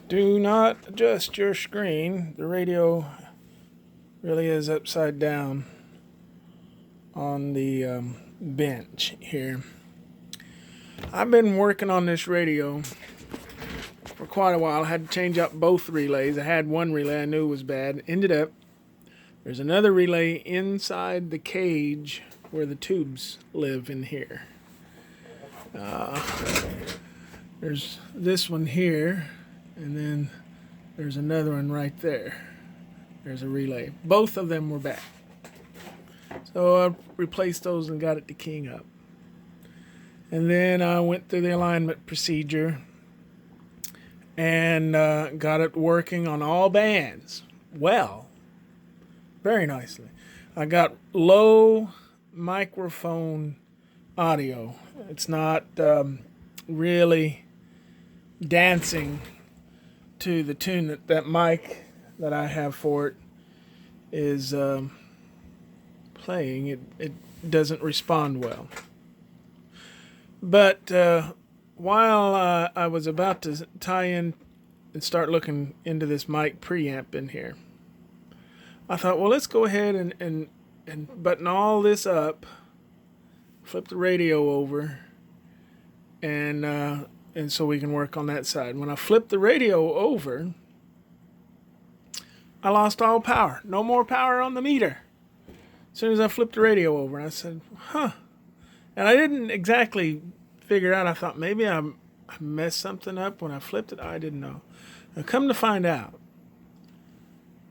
Do not adjust your screen. The radio really is upside down on the bench here. I've been working on this radio for quite a while. I had to change out both relays. I had one relay I knew was bad. Ended up, there's another relay inside the cage where the tubes live in here. There's this one here, and then there's another one right there. There's a relay. Both of them were bad. So I replaced those and got it to keying up. And then I went through the alignment procedure and got it working on all bands. Well, very nicely. I got low microphone audio. It's not really dancing to the tune that mic that I have for it is playing. It doesn't respond well. But while I was about to tie in and start looking into this mic preamp in here, I thought, well, let's go ahead and button all this up, flip the radio over, and so we can work on that side. When I flipped the radio over, I lost all power. No more power on the meter. As soon as I flipped the radio over, I said, huh. And I didn't exactly figure out. I thought maybe I messed something up when I flipped it. I didn't know. Now, come to find out,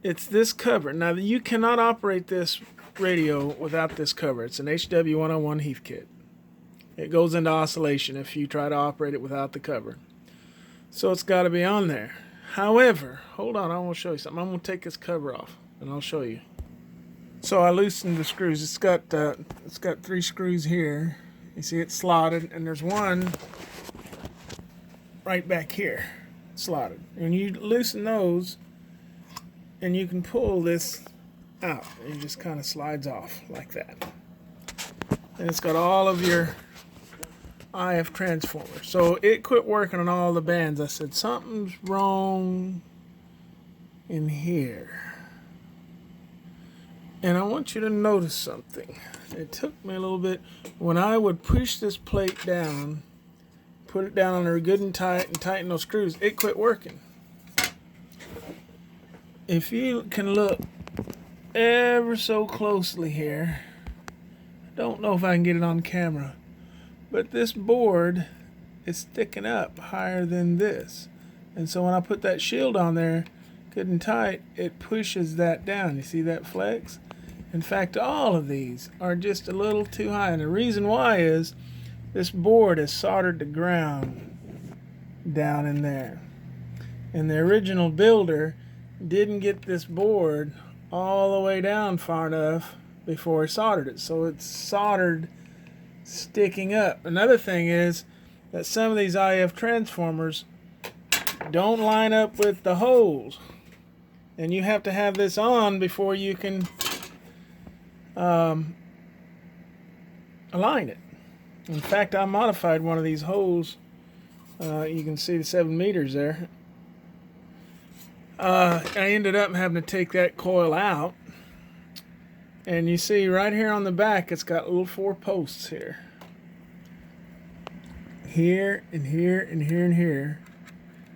it's this cover. Now, you cannot operate this radio without this cover. It's an HW101 Heathkit. It goes into oscillation if you try to operate it without the cover. So it's got to be on there. However, hold on, I want to show you something. I'm going to take this cover off, and I'll show you. So I loosened the screws. It's got 3 screws here. You see it's slotted, and there's one right back here, slotted. And you loosen those, and you can pull this out. It just kind of slides off like that. And it's got all of your IF transformers. So it quit working on all the bands. I said, something's wrong in here. And I want you to notice something. It took me a little bit. When I would push this plate down, put it down on there good and tight, and tighten those screws, it quit working. If you can look ever so closely here, I don't know if I can get it on camera, but this board is sticking up higher than this. And so when I put that shield on there good and tight, it pushes that down. You see that flex? In fact, all of these are just a little too high. And the reason why is this board is soldered to ground down in there. And the original builder didn't get this board all the way down far enough before he soldered it. So it's soldered sticking up. Another thing is that some of these IF transformers don't line up with the holes. And you have to have this on before you can align it. In fact, I modified one of these holes. You can see the 7 meters there. I ended up having to take that coil out. And you see right here on the back, it's got little 4 posts here. Here, and here, and here, and here.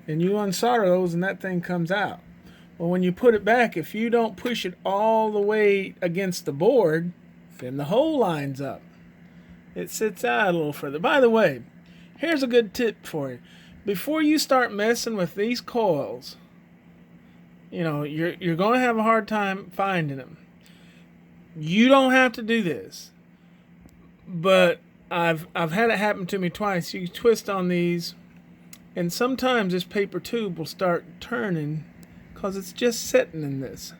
And you unsolder those and that thing comes out. Well, when you put it back, if you don't push it all the way against the board, then the hole lines up. It sits out a little further. By the way, here's a good tip for you. Before you start messing with these coils, you know, you're going to have a hard time finding them. You don't have to do this, but I've had it happen to me twice. You twist on these, and sometimes this paper tube will start turning because it's just sitting in this.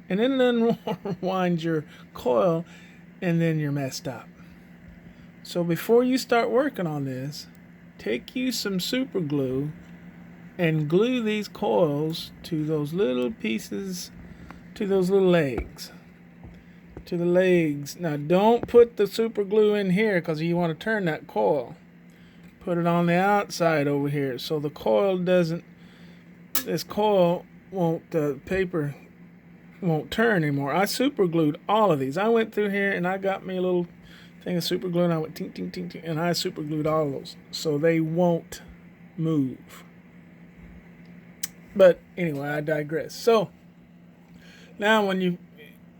And then it unwinds your coil, and then you're messed up. So before you start working on this, take you some super glue and glue these coils to those little pieces, to those little legs. To the legs. Now don't put the super glue in here because you want to turn that coil. put it on the outside over here so the coil doesn't, this coil won't, the paper won't turn anymore. I super glued all of these. I went through here and I got me a little thing of super glue and I went tink, tink, tink, tink, and I super glued all of those so they won't move. But anyway, I digress. So now when you,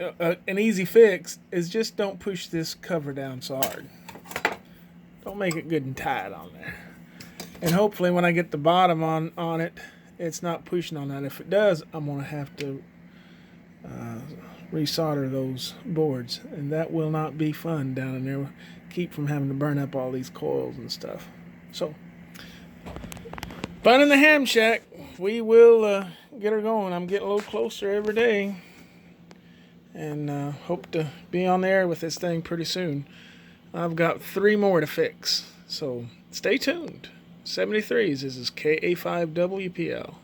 an easy fix is just don't push this cover down so hard. Don't make it good and tight on there. And hopefully when I get the bottom on it, it's not pushing on that. If it does, I'm going to have to resolder those boards. And that will not be fun down in there. Keep from having to burn up all these coils and stuff. So, fun in the ham shack. We will get her going. I'm getting a little closer every day. And hope to be on the air with this thing pretty soon. I've got 3 more to fix. So, stay tuned. 73s. This is KA5WPL.